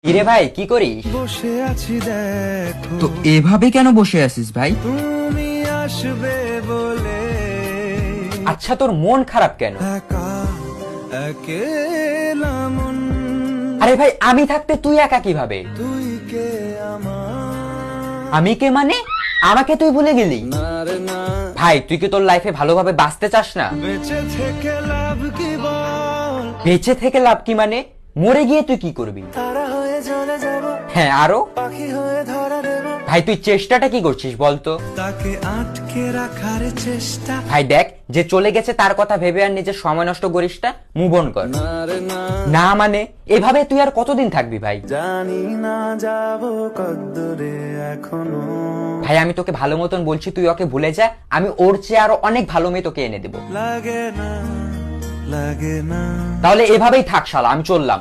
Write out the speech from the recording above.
কিরে ভাই কি করিস? বসে আছি দেখো তো এভাবে কেন বসে আছিস ভাই? তুমি আসবে বলে আচ্ছা তোর মন খারাপ কেন? একা একেলা মন আরে ভাই আমি থাকতে তুই একা কিভাবে? তুই কে আমার আমি কে মানে? আমাকে তুই ভুলে গেলি? না রে না ভাই তুই কি তোর লাইফে ভালোভাবে বাঁচতে চাস না? বেঁচে থেকে লাভ কি বল বেঁচে থেকে লাভ কি মানে? মরে গিয়ে তুই কি করবি? তারা হয়ে চলে যাব হ্যাঁ আরো? পাখি হয়ে ধরা দেব ভাই তুই চেষ্টাটা কি করছিস বলতো? তাকে আটকে রাখার চেষ্টা ভাই দেখ যে চলে গেছে তার কথা ভেবে আর নিজের সময় নষ্ট করিস না, মুভ অন কর। না রে না না মানে এভাবে তুই আর কতদিন থাকবি ভাই? জানি না যাব কদ্দূরে এখনো ভাই আমি তোকে ভালো মতন বলছি তুই ওকে ভুলে যা, আমি ওর চেয়ে আরো অনেক ভালো মেয়ে তোকে এনে দেবো। লাগে না তাহলে এভাবেই থাক শালা, আমি চললাম।